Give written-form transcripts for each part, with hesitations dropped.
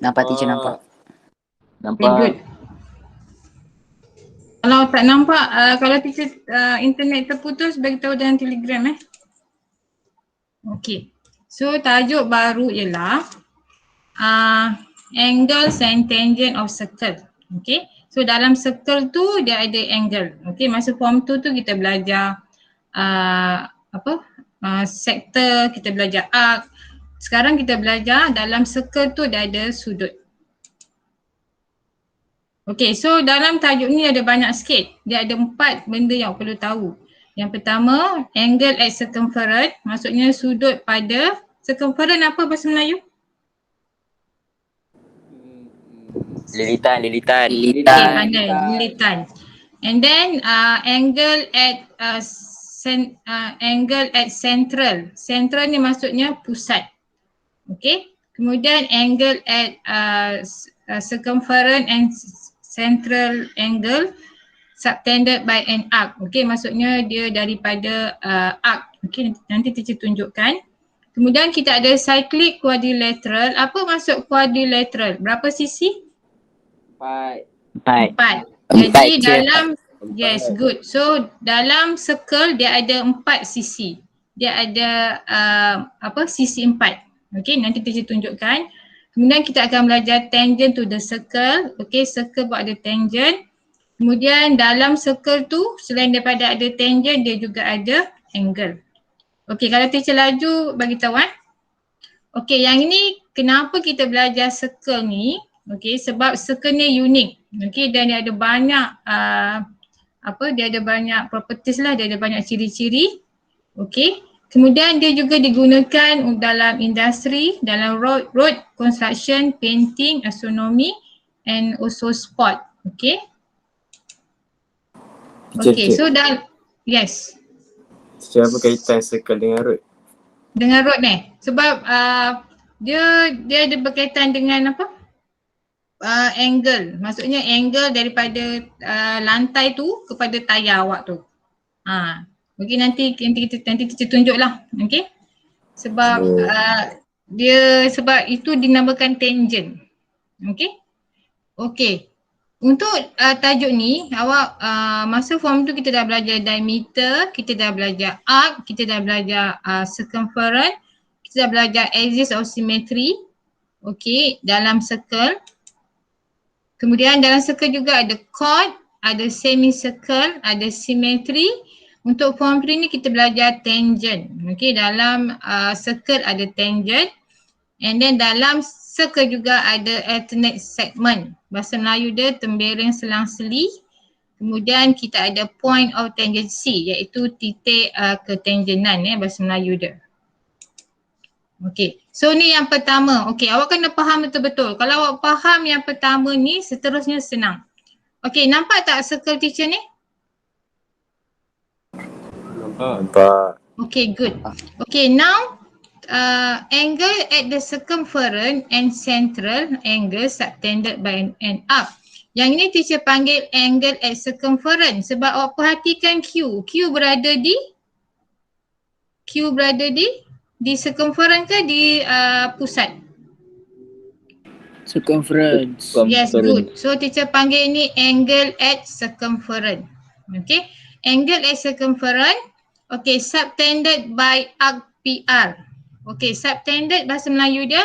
Nampak teacher, nampak. Okay, good. Kalau tak nampak, kalau teacher internet terputus, bagi tahu dalam Telegram Okay. So tajuk baru ialah angles and tangent of circle. Okay. So dalam circle tu dia ada angle. Okay. Masa form 2 tu kita belajar sektor, kita belajar arc. Sekarang kita belajar dalam circle tu dia ada sudut. Okay, so dalam tajuk ni ada banyak sikit. Dia ada 4 benda yang perlu tahu. Yang pertama, angle at circumference, maksudnya sudut pada circumference apa bahasa Melayu? Lilitan. Okay, pandai, lilitan. And then angle at central. Central ni maksudnya pusat. Okay. Kemudian angle at circumference and central angle subtended by an arc. Okay, maksudnya dia daripada arc. Okay, nanti teacher tunjukkan. Kemudian kita ada cyclic quadrilateral. Apa maksud quadrilateral? Berapa sisi? 4. Jadi dalam, yes, good. So dalam circle dia ada 4 sisi. Dia ada sisi 4. Okay, nanti teacher tunjukkan. Kemudian kita akan belajar tangent to the circle. Okay, circle buat ada tangent. Kemudian dalam circle tu selain daripada ada tangent, dia juga ada angle. Okay, kalau teacher laju bagi tahu Okay, yang ini kenapa kita belajar circle ni? Okay, sebab circle ni unik. Okay, dan dia ada banyak dia ada banyak properties lah, dia ada banyak ciri-ciri. Okay. Kemudian dia juga digunakan dalam industri, dalam road construction, painting, astronomy and also sport. Okay. Okay, so yes. Apa kaitan circle dengan road? Dengan road ni. Sebab dia ada berkaitan dengan angle. Maksudnya angle daripada lantai tu kepada tayar awak tu. Okay, nanti kita tunjuklah. Okay. Sebab sebab itu dinamakan tangent. Okay. Okay. Untuk tajuk ni awak masa form tu kita dah belajar diameter, kita dah belajar arc, kita dah belajar circumference, kita dah belajar axis of symmetry. Okay, dalam circle. Kemudian dalam circle juga ada chord, ada semicircle, ada symmetry. Untuk form 3 ni kita belajar tangent. Okay, dalam circle ada tangent. And then dalam circle juga ada alternate segment. Bahasa Melayu dia tembereng selang-seli. Kemudian kita ada point of tangency iaitu titik ketangenan bahasa Melayu dia. Okay, so ni yang pertama. Okay, awak kena faham betul-betul. Kalau awak faham yang pertama ni, seterusnya senang. Okay, nampak tak circle teacher ni? Nampak. Okay, good. Okay, now angle at the circumference and central angle subtended by an arc. Yang ini teacher panggil angle at circumference sebab awak perhatikan Q. Q berada di circumference ke di pusat? Circumference. Yes, good. So teacher panggil ini angle at circumference. Okay. Angle at circumference. Okay, subtended by arc PR. Okay, subtended bahasa Melayu dia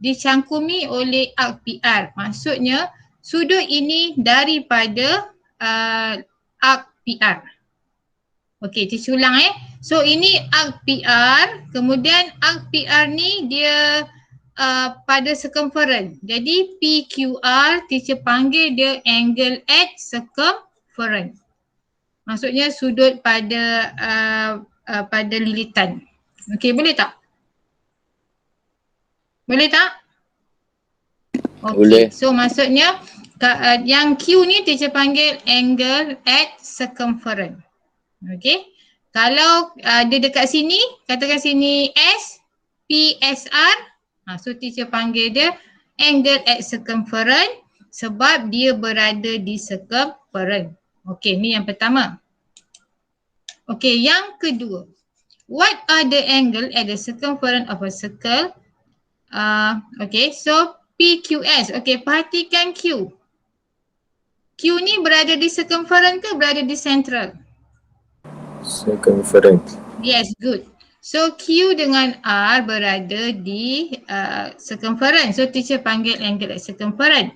dicangkumi oleh arc PR. Maksudnya sudut ini daripada arc PR. Okay, teacher ulang So ini arc PR, kemudian arc PR ni dia pada circumference. Jadi PQR teacher panggil dia angle at circumference. Maksudnya sudut pada lilitan. Okay, boleh tak? Boleh tak? Okay. Boleh. So maksudnya yang Q ni teacher panggil angle at circumference. Okay. Kalau dia dekat sini, katakan sini S, PSR. So teacher panggil dia angle at circumference sebab dia berada di circumference. Okay, ni yang pertama. Okay, yang kedua. What are the angle at the circumference of a circle? Okay, so PQS. Okey, perhatikan Q. Q ni berada di circumference ke berada di central? Circumference. Yes, good. So Q dengan R berada di circumference. So teacher panggil angle at circumference.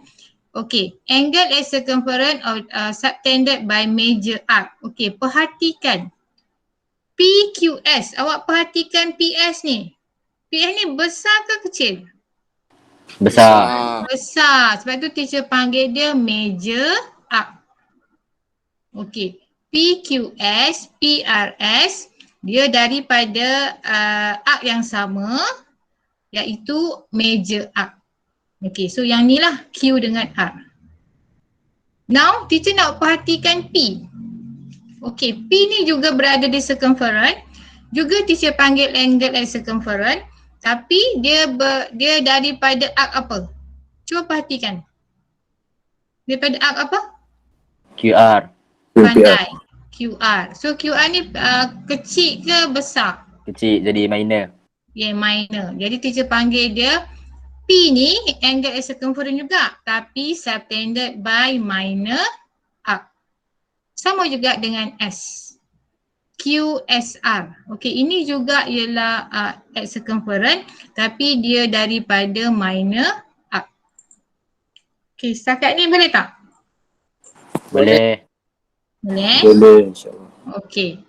Okay, angle at circumference subtended by major arc. Okay, perhatikan. PQS, awak perhatikan PS ni. PS ni besar ke kecil? Besar. Besar. Sebab tu teacher panggil dia major arc. Okay, PQS, PRS dia daripada arc yang sama iaitu major arc. Okay, so yang ni lah Q dengan R. Now, teacher nak perhatikan P. Okay, P ni juga berada di circumference. Juga teacher panggil angle at circumference. Tapi dia daripada arc apa? Cuba perhatikan. Daripada arc apa? QR. Pandai. QR. So QR ni kecil ke besar? Kecil jadi minor. Yeah, minor. Jadi teacher panggil dia P ni angle at circumference juga, tapi subtended by minor arc. Sama juga dengan S. QSR. Okey, ini juga ialah at circumference, tapi dia daripada minor arc. Okey, setakat ni boleh tak? Boleh. Boleh? Boleh, insyaAllah. Okey.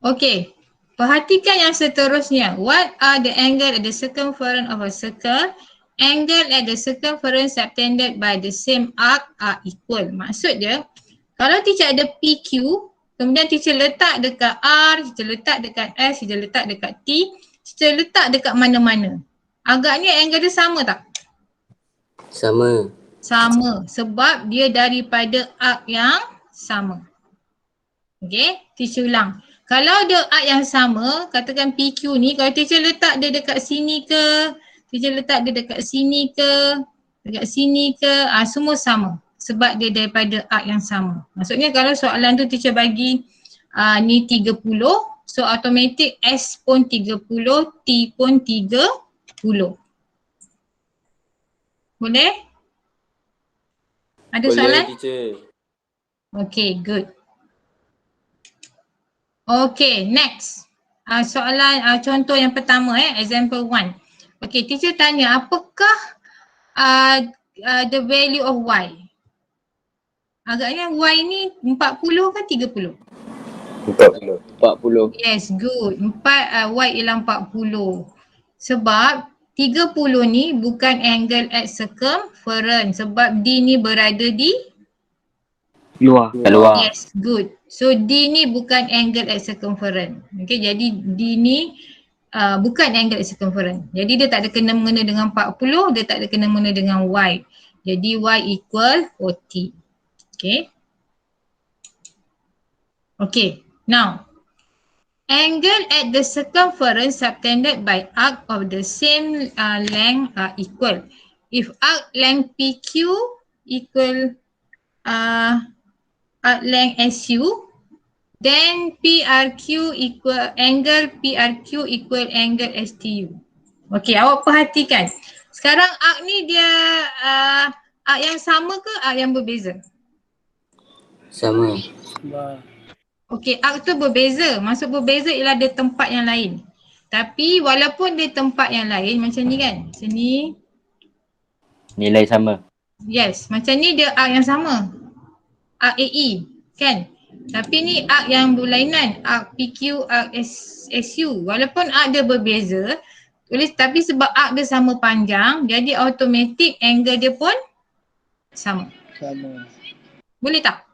Okey. Perhatikan yang seterusnya. What are the angle at the circumference of a circle? Angle at the circumference subtended by the same arc are equal. Maksud dia, kalau teacher ada PQ, kemudian teacher letak dekat R, teacher letak dekat S, teacher letak dekat T, teacher letak dekat mana-mana. Agaknya angle dia sama tak? Sama. Sama. Sebab dia daripada arc yang sama. Okay, teacher ulang. Kalau dia arc yang sama, katakan PQ ni, kalau teacher letak dia dekat sini ke, teacher letak dia dekat sini ke, semua sama. Sebab dia daripada arc yang sama. Maksudnya kalau soalan tu teacher bagi ni 30, so automatic S pun 30, T pun 30. Boleh? Ada soalan? Boleh, teacher. Okay, good. Okay, next. Soalan contoh yang pertama example 1. Okay, teacher tanya apakah the value of Y? Agaknya Y ni 40 ke 30? 40. 40. Yes, good. Y ialah 40. Sebab 30 ni bukan angle at circumference. Sebab D ni berada di Luar. Kat luar. Yes, good. So D ni bukan angle at circumference. Okay, jadi D ni bukan angle at circumference. Jadi dia tak ada kena-mengena dengan 40, dia tak ada kena-mengena dengan Y. Jadi Y equal 40. Okay. Okay, now. Angle at the circumference subtended by arc of the same length are equal. If arc length PQ equal arc length SU, then PRQ equal angle PRQ equal angle STU. Okey, awak perhatikan. Sekarang arc ni dia arc yang sama ke arc yang berbeza? Sama. Okey, arc tu berbeza. Maksud berbeza ialah dia tempat yang lain. Tapi walaupun dia tempat yang lain macam ni kan. Macam ni. Nilai sama. Yes, macam ni dia arc yang sama. Arc AE kan. Tapi ni arc yang berlainan. Arc PQ, arc SU. Walaupun arc dia berbeza. Tapi sebab arc dia sama panjang. Jadi automatic angle dia pun sama. Boleh tak?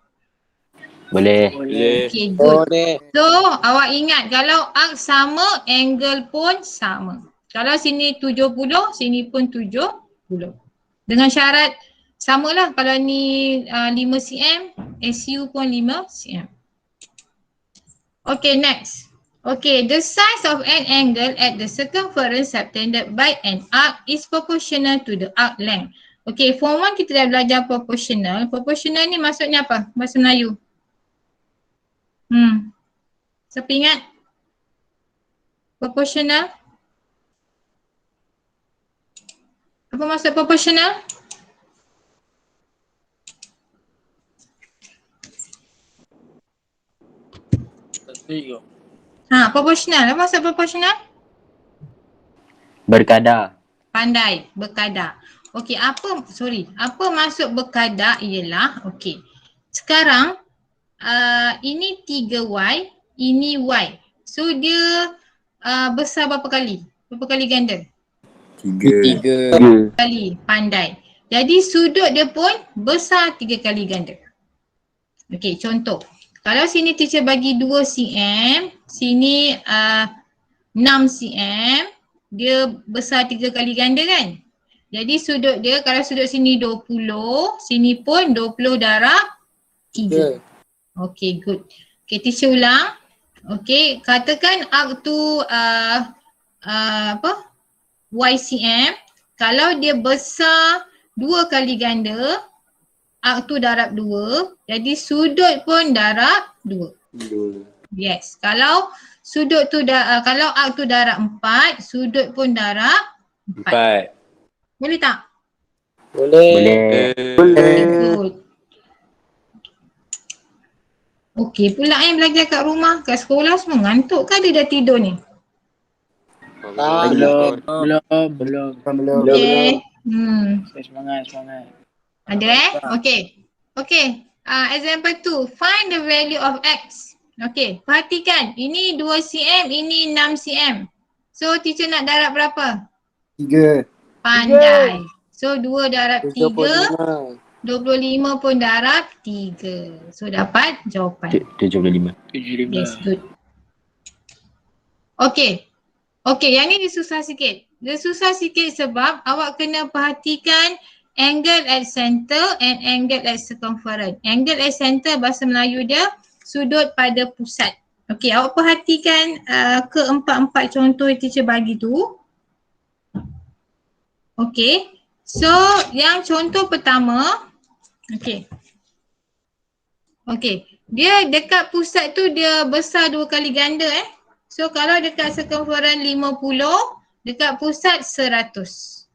Boleh. Boleh. Okay, good. So, awak ingat kalau arc sama, angle pun sama. Kalau sini 70, sini pun 70. Dengan syarat samalah kalau ni 5 cm, SU pun 5 cm. Okay, next. Okay, the size of an angle at the circumference subtended by an arc is proportional to the arc length. Okay, form 1 kita dah belajar proportional. Proportional ni maksudnya apa? Bahasa Melayu. Siapa ingat? Proportional? Apa maksud proportional? Proportional. Apa maksud proportional? Berkadar. Pandai, berkadar. Okey, apa maksud berkadar ialah, okey. Sekarang ini 3Y, ini Y. So dia besar berapa kali? Berapa kali ganda? 3. Kali, pandai. Jadi sudut dia pun besar 3 kali ganda. Okey, contoh. Kalau sini teacher bagi 2 cm, sini 6 cm, dia besar 3 kali ganda kan? Jadi sudut dia, kalau sudut sini 20, sini pun 20 darab 3. Okay, good. Okay, teacher ulang. Okay, katakan arc tu YCM. Kalau dia besar 2 kali ganda, arc tu darab 2. Jadi sudut pun darab 2. Yes. Kalau sudut tu kalau arc tu darab 4, sudut pun darab 4. Boleh tak? Boleh. Good. Okey pula belajar kat rumah, kat sekolah semua ngantuk ke dia dah tidur ni? Belum. Okey. Semangat. Ada Okey. Example 2. Find the value of X. Okey, perhatikan. Ini 2 cm, ini 6 cm. So teacher nak darab berapa? 3. Pandai. So 2 darab 3. 25 pun darab 3. So dapat jawapan. 75. Yes, good. Okey, yang ni dia susah sikit. Dia susah sikit sebab awak kena perhatikan angle at center and angle at circumference. Angle at center bahasa Melayu dia sudut pada pusat. Okey, awak perhatikan keempat-empat contoh yang teacher bagi tu. Okey, so yang contoh pertama, Okey, dia dekat pusat tu dia besar 2 kali ganda So kalau dekat circumference 50, dekat pusat 100.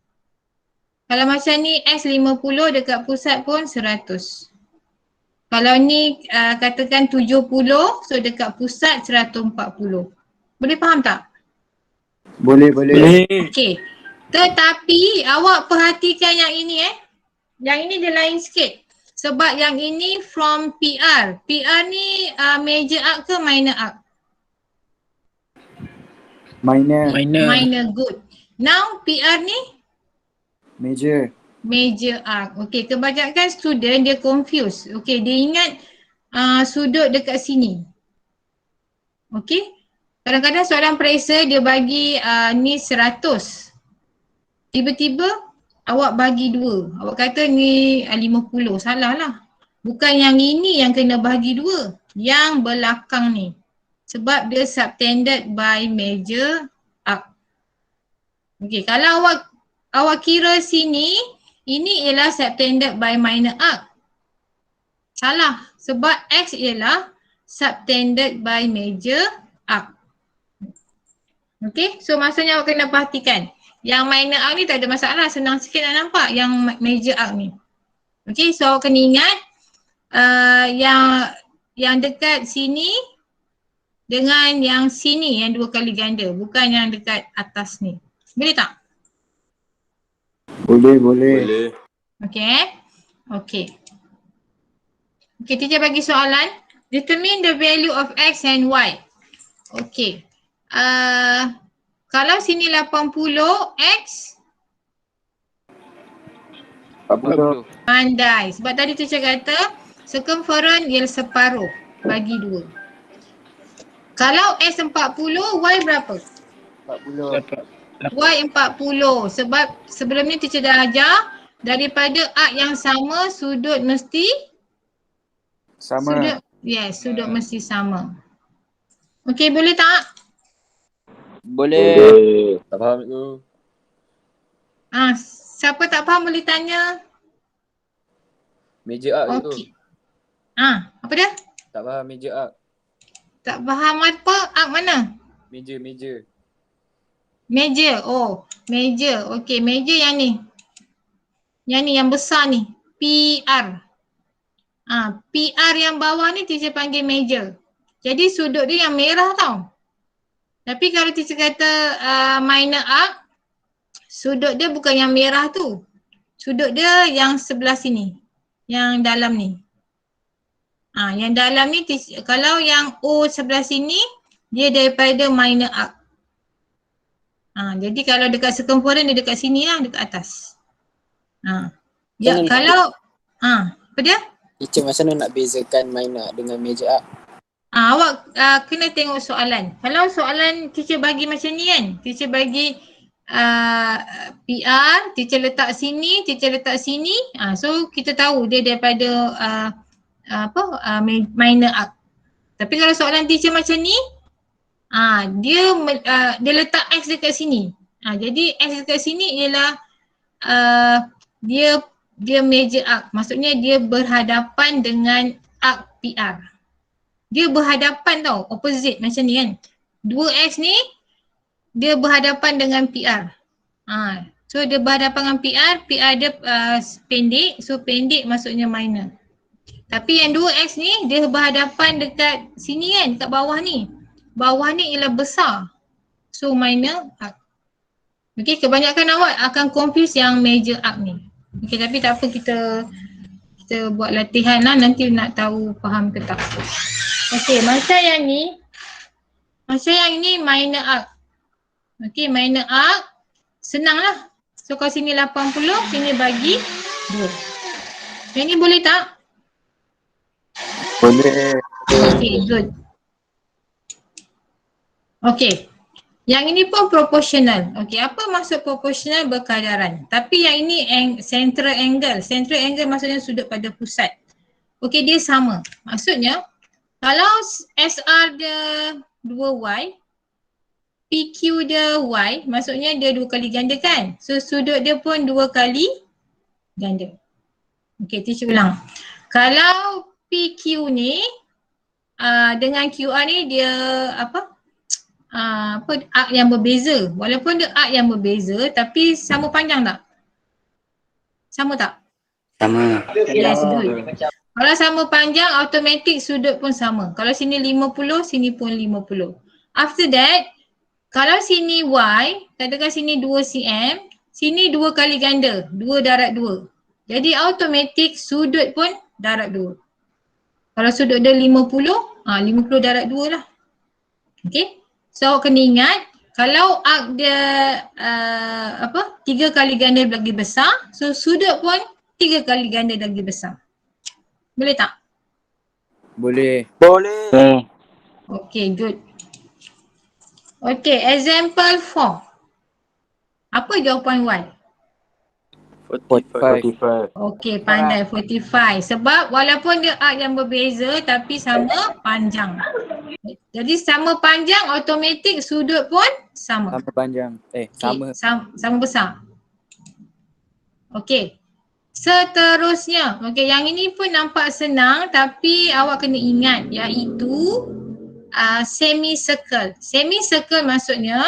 Kalau macam ni S50, dekat pusat pun 100. Kalau ni katakan 70, so dekat pusat 140. Boleh faham tak? Boleh. Okey. Tetapi awak perhatikan yang ini Yang ini dia lain sikit. Sebab yang ini from PR. PR ni major arc ke minor arc? Minor, good. Now PR ni? Major arc. Okey, kebanyakan student dia confuse. Okey, dia ingat sudut dekat sini. Okey. Kadang-kadang soalan periksa dia bagi ni 100. Tiba-tiba awak bagi 2. Awak kata ni 50. Salah lah. Bukan yang ini yang kena bagi 2. Yang belakang ni. Sebab dia subtended by major arc. Okey, kalau awak kira sini, ini ialah subtended by minor arc. Salah. Sebab X ialah subtended by major arc. Okey, so maksudnya awak kena perhatikan. Yang minor arc ni tak ada masalah, senang sikit nak nampak yang major arc ni. Okey, so awak kena ingat yang dekat sini dengan yang sini yang 2 kali ganda, bukan yang dekat atas ni. Boleh tak? Boleh. Okey, teacher bagi soalan. Determine the value of X and Y. Okey. Kalau sini 80, X 40. pandai. Sebab tadi teacher kata circumference ialah separuh bagi 2. Kalau X 40, Y berapa? 40. Y 40. Sebab sebelum ni teacher dah ajar daripada arc yang sama sudut mesti Sama. Sudut mesti sama. Okey, boleh tak? Boleh. Tak faham tu. Siapa tak faham boleh tanya. Meja arc tu. Okey. Apa dia? Tak faham meja arc. Tak faham apa? Arc mana? Meja. Meja. Oh, meja. Okey, meja yang ni. Yang ni, yang besar ni. PR. PR yang bawah ni teacher panggil major. Jadi sudut dia yang merah tau. Tapi kalau teacher kata minor arc, sudut dia bukan yang merah tu. Sudut dia yang sebelah sini. Yang dalam ni. Yang dalam ni, kalau yang O sebelah sini, dia daripada minor arc. Jadi kalau dekat circumference dia dekat sini lah, dekat atas. Ya, kalau apa dia? Teacher macam mana nak bezakan minor dengan major arc? Awak kena tengok soalan. Kalau soalan teacher bagi macam ni kan, teacher bagi PR, teacher letak sini, teacher letak sini. So kita tahu dia daripada minor arc. Tapi kalau soalan teacher macam ni, dia letak X dekat sini. Jadi X dekat sini ialah dia major arc. Maksudnya dia berhadapan dengan arc PR. Dia berhadapan tau, opposite macam ni kan. 2X ni dia berhadapan dengan PR. So dia berhadapan dengan PR dia pendek, so pendek maksudnya minor. Tapi yang 2X ni dia berhadapan dekat sini kan, dekat bawah ni. Bawah ni ialah besar. So minor arc. Okay, kebanyakan awak akan confuse yang major arc ni. Okay, tapi tak apa, kita buat latihan lah, nanti nak tahu faham ke tak. Okay, macam yang ni minor arc. Okay, minor arc senang lah. So kalau sini 80, sini bagi 2. Yang ni boleh tak? Boleh. Okay, good. Okay, yang ini pun proportional. Okay, apa maksud proportional? Berkadaran. Tapi yang ini central angle. Central angle maksudnya sudut pada pusat. Okay, dia sama. Maksudnya kalau SR dia 2Y, PQ dia Y, maksudnya dia 2 kali ganda kan? So sudut dia pun 2 kali ganda. Okay, teacher ulang. Kalau PQ ni dengan QR ni dia arc yang berbeza. Walaupun dia arc yang berbeza tapi sama panjang tak? Sama tak? Sama. Yes, good. Kalau sama panjang, automatic sudut pun sama. Kalau sini 50, sini pun 50. After that, kalau sini Y, katakan sini 2 cm, sini 2 kali ganda, 2 darab 2. Jadi automatic sudut pun darab 2. Kalau sudut dia 50, 50 darab 2 lah. Okay. So kena ingat, kalau arc dia 3 kali ganda lagi besar, so sudut pun 3 kali ganda lagi besar. Boleh tak? Boleh. Boleh. Okay, good. Okay, example 4. Apa jawapan Y? 45. Okay, pandai 45. Sebab walaupun dia arc yang berbeza tapi sama panjang. Jadi sama panjang, automatik sudut pun sama. Sama panjang. Okay, sama besar. Okay. Seterusnya, okay, yang ini pun nampak senang tapi awak kena ingat iaitu semicircle. Semicircle maksudnya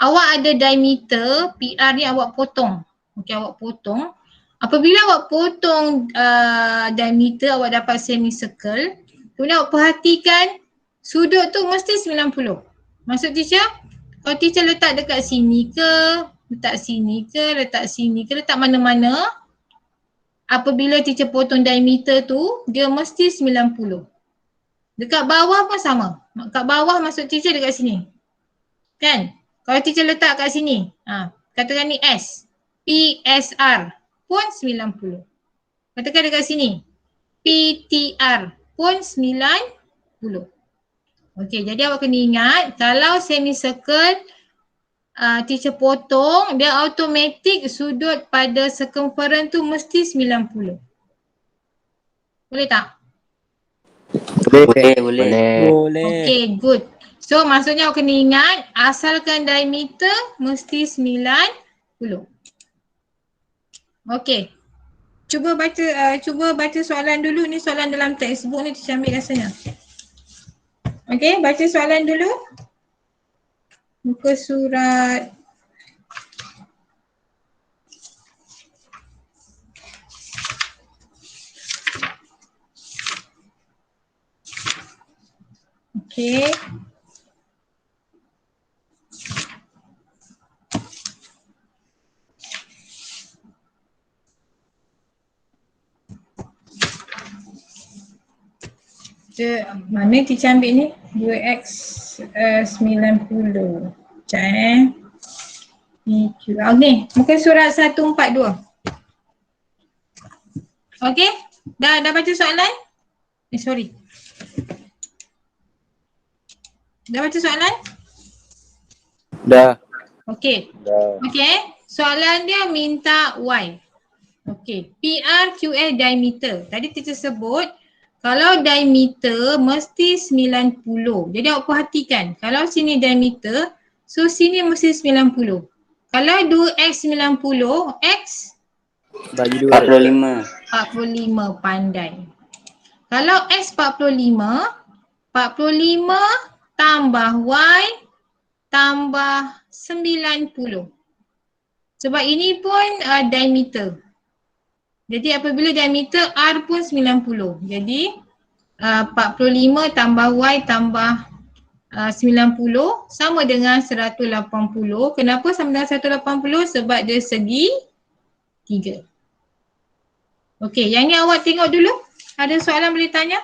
awak ada diameter, PR ni awak potong. Okay, awak potong. Apabila awak potong diameter, awak dapat semicircle. Kemudian awak perhatikan sudut tu mesti 90. Maksud teacher, kalau teacher letak dekat sini ke, letak sini ke, letak sini ke, letak mana-mana, apabila teacher potong diameter tu, dia mesti 90. Dekat bawah pun sama. Dekat bawah maksud teacher dekat sini. Kan? Kalau teacher letak kat sini, katakan ni S. PSR pun 90. Katakan dekat sini. PTR pun 90. Okey, jadi awak kena ingat, kalau semicircle teacher potong, dia automatik sudut pada circumference tu mesti 90. Boleh tak? Boleh. Okay, good. So maksudnya awak kena ingat, asalkan diameter mesti 90. Okay. Cuba baca soalan dulu. Ni soalan dalam textbook ni, teacher ambil rasanya. Okay, baca soalan dulu. Muka surat Okay. Mana teacher ambil ni? 2x 90. Sekejap PQ. Ni, muka surat 142. Okay? Dah baca soalan? Sorry. Dah baca soalan? Dah. Okay. Dah. Okay. Soalan dia minta Y. Okay. PR, QS, diameter. Tadi teacher sebut kalau diameter mesti 90. Jadi awak perhatikan. Kalau sini diameter, so sini mesti 90. Kalau 2x 90, x Bagi 2. 45. 45, pandai. Kalau x 45, 45 tambah y tambah 90. Sebab ini pun diameter. Jadi apabila diameter R pun 90. Jadi 45 tambah Y tambah 90 sama dengan 180. Kenapa sama dengan 180? Sebab dia segi 3. Okey, yang ni awak tengok dulu. Ada soalan boleh tanya?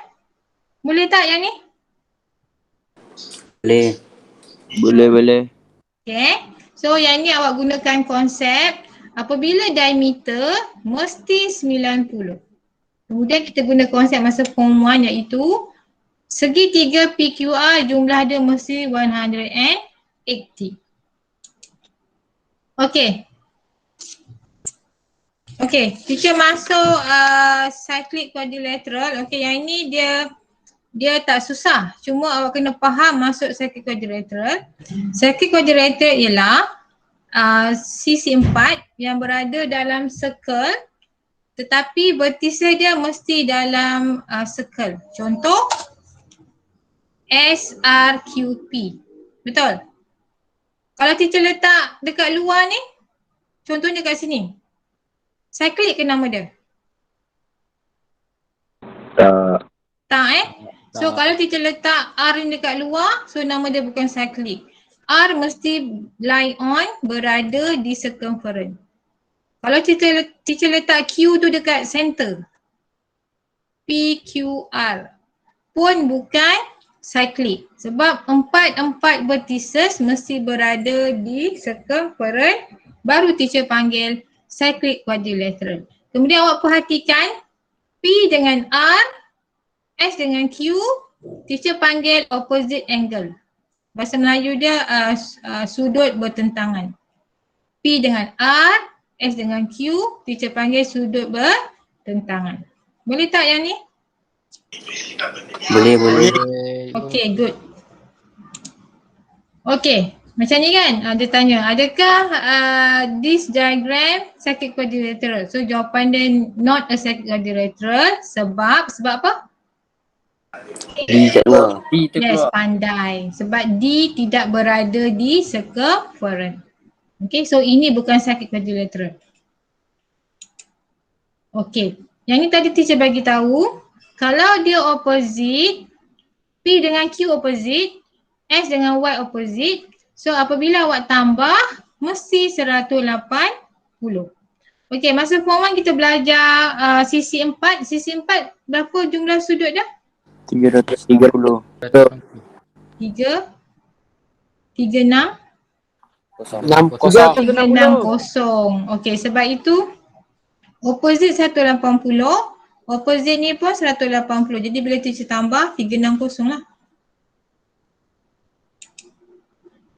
Boleh tak yang ni? Boleh. Boleh. Okay. So yang ni awak gunakan konsep apabila diameter mesti 90. Kemudian kita guna konsep masa form 1 iaitu segi 3 PQR jumlah dia mesti 180. Okay. Okay, teacher masuk cyclic quadrilateral. Okay, yang ini dia tak susah. Cuma awak kena faham masuk cyclic quadrilateral. Cyclic quadrilateral ialah sisi 4 yang berada dalam circle tetapi vertices dia mesti dalam circle. Contoh SRQP. Betul? Kalau teacher letak dekat luar ni, contohnya kat sini. Cyclic ke nama dia? Tak So kalau teacher letak R ni dekat luar, so nama dia bukan cyclic. R mesti lie on, berada di circumference. Kalau teacher letak Q tu dekat center, PQR pun bukan cyclic. Sebab empat vertices mesti berada di circumference, baru teacher panggil cyclic quadrilateral. Kemudian awak perhatikan P dengan R, S dengan Q, teacher panggil opposite angle. Bahasa Melayu dia sudut bertentangan. P dengan R, S dengan Q, teacher panggil sudut bertentangan. Boleh tak yang ni? Boleh. Okay, good. Okay, macam ni kan? Dia tanya, adakah this diagram cyclic quadrilateral? So jawapan dia not a cyclic quadrilateral sebab apa? D kat luar. Yes, pandai. Sebab D tidak berada di circumference. Okay, so ini bukan cyclic quadrilateral. Okay, yang ni tadi teacher bagi tahu, kalau dia opposite, P dengan Q opposite, S dengan Y opposite, so apabila awak tambah, mesti 180. Okay, masa form 1 kita belajar sisi 4. Sisi 4 berapa jumlah sudut dah? 330. 3, 36. 360. Okay, sebab itu opposite 180, opposite ni pun 180. Jadi bila teacher tambah 360 lah.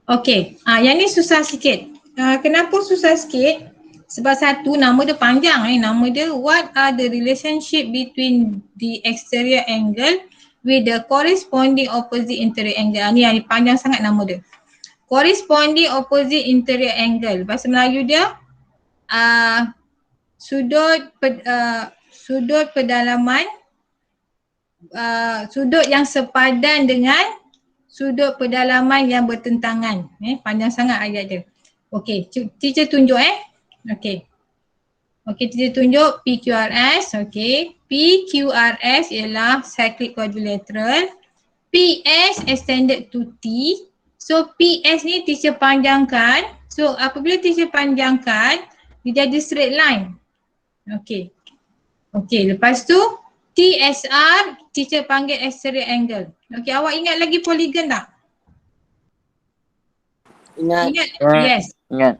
Okay, yang ni susah sikit. Kenapa susah sikit? Sebab satu, nama dia panjang nama dia what are the relationship between the exterior angle with the corresponding opposite interior angle. Ni yang panjang sangat nama dia. Corresponding opposite interior angle. Bahasa Melayu dia sudut pedalaman, sudut yang sepadan dengan sudut pedalaman yang bertentangan. Panjang sangat ayat dia. Okey, teacher tunjuk Okey. Okey, teacher tunjuk PQRS. Okey, PQRS ialah cyclic quadrilateral. PS extended to T. So PS ni teacher panjangkan. So apabila teacher panjangkan, dia jadi straight line. Okay. Okay, lepas tu TSR teacher panggil exterior angle. Okay, awak ingat lagi polygon tak? Ingat. Ingat? Ingat. Yes. Ingat.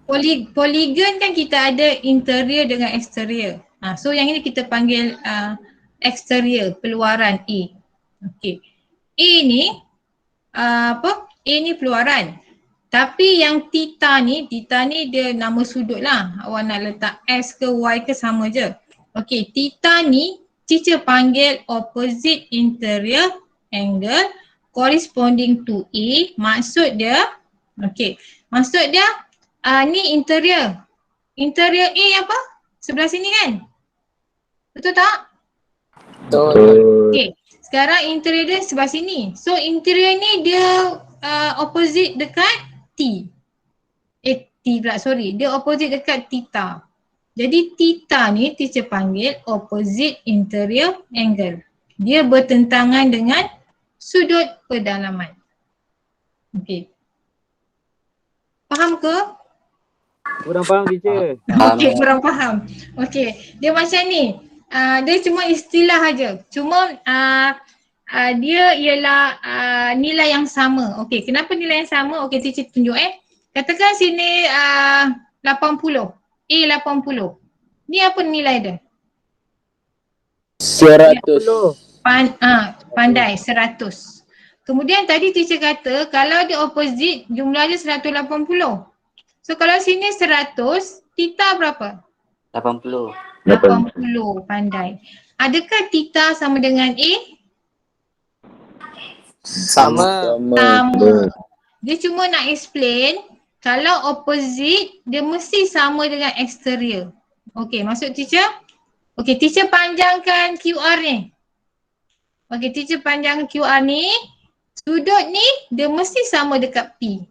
Polygon kan kita ada interior dengan exterior. So yang ini kita panggil exterior, peluaran A. Okay. A ni apa? A ni peluaran. Tapi yang theta ni dia nama sudut lah. Awak nak letak S ke Y ke sama je. Okay, theta ni teacher panggil opposite interior angle corresponding to A. Maksud dia, okay, maksud dia ni interior. Interior A apa? Sebelah sini kan? Betul tak? Betul. Okay, sekarang interior dia sebelah sini. So interior ni dia opposite dekat T. T pula, sorry. Dia opposite dekat theta. Jadi theta ni teacher panggil opposite interior angle. Dia bertentangan dengan sudut pedalaman. Okay. Faham ke? Kurang faham teacher. Okay, kurang faham. Okay, dia macam ni. Dia cuma istilah aja. Cuma dia ialah nilai yang sama. Okay, kenapa nilai yang sama? Okay, teacher tunjuk Katakan sini 80. A 80. Ni apa nilai dia? 100. Pandai, 100. Kemudian tadi teacher kata kalau dia opposite jumlah dia 180. So kalau sini 100, theta berapa? 80. 80, pandai. Adakah theta sama dengan A? Sama. Sama. Dia cuma nak explain kalau opposite dia mesti sama dengan exterior. Okay, maksud teacher? Okay, teacher panjangkan QR ni. Okay, teacher panjang QR ni. Sudut ni dia mesti sama dekat P.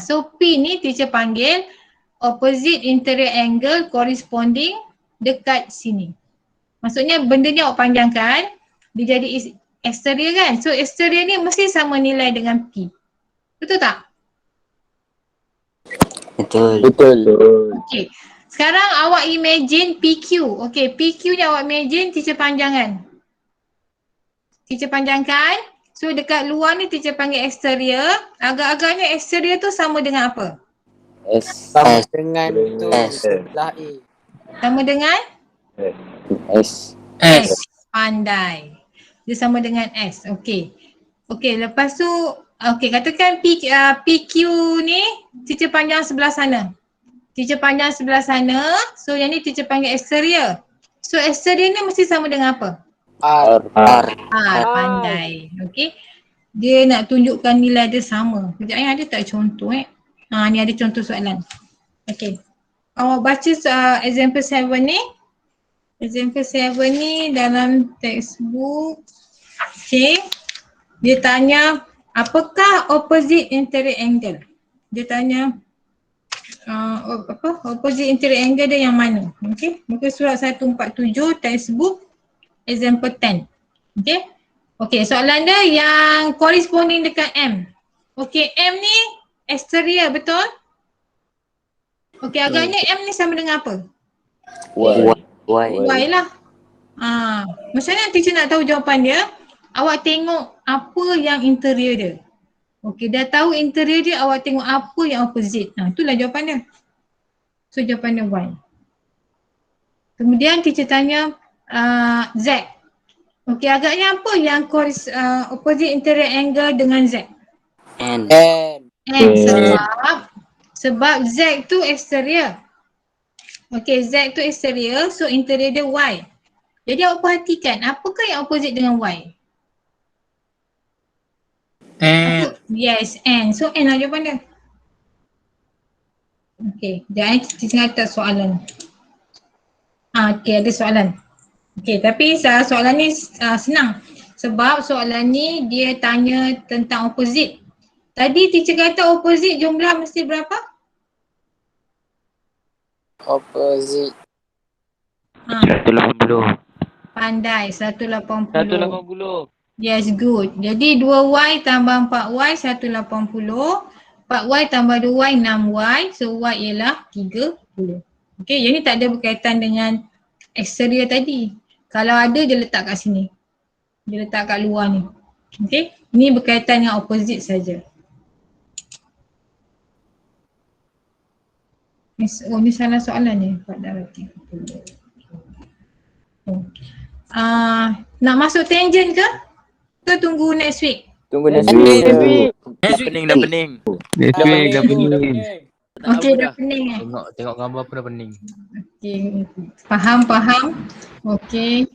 So P ni teacher panggil opposite interior angle corresponding dekat sini. Maksudnya benda ni awak panjangkan, dia jadi exterior kan? So exterior ni mesti sama nilai dengan P. Betul tak? Betul. Okay. Sekarang awak imagine PQ. Okay, PQ ni awak imagine teacher panjangan. Teacher panjangkan. So dekat luar ni teacher panggil exterior. Agak-agaknya exterior tu sama dengan apa? Sama dengan tu sebelah A. Sama dengan? S. Pandai. Dia sama dengan S. Okay. Okay, lepas tu okay, katakan PQ ni teacher panjang sebelah sana. Teacher panjang sebelah sana. So yang ni teacher panggil exterior. So exterior ni mesti sama dengan apa? R. Pandai. Okay. Dia nak tunjukkan nilai dia sama. Sekejap ada tak contoh ni ada contoh soalan. Okay. Awak baca example 7 ni. Example 7 ni dalam textbook. Okay. Dia tanya apakah opposite interior angle? Dia tanya opposite interior angle dia yang mana? Okay. Muka surat 147 textbook example 10. Okay. Okay, soalan dia yang corresponding dekat M. Okay, M ni exterior, betul? Okay, agaknya M ni sama dengan apa? Y lah. Macam mana teacher nak tahu jawapan dia? Awak tengok apa yang interior dia. Okay, dah tahu interior dia, awak tengok apa yang opposite. Itulah jawapan dia. So, jawapan dia Y. Kemudian teacher tanya Z. Okay, agaknya apa yang opposite interior angle dengan Z? N. Sebab Z tu exterior. Okay, Z tu exterior, so interior dia Y. Jadi awak perhatikan, apakah yang opposite dengan Y? Yes, N. So N lah jawapan dia. Okay, jangan kita kata soalan. Okay, ada soalan. Okay, tapi soalan ni senang. Sebab soalan ni dia tanya tentang opposite. Tadi teacher kata opposite jumlah mesti berapa? Opposite. 180. Pandai, 180. 180. Yes, good. Jadi 2y tambah 4y 180. 4y tambah 2y 6y. So y ialah 30. Okay, yang ni tak ada berkaitan dengan exterior tadi. Kalau ada dia letak kat sini. Dia letak kat luar ni. Okay, ni berkaitan dengan opposite saja. Oh, ni salah soalan ni. Pada 30. Oh. Nak masuk tangent ke? Ke tunggu next week? Tunggu next Next week. week. Dah pening, dah pening. Dah pening. Okay, dah pening eh? Tengok gambar pun dah pening. Okay, faham. Okay.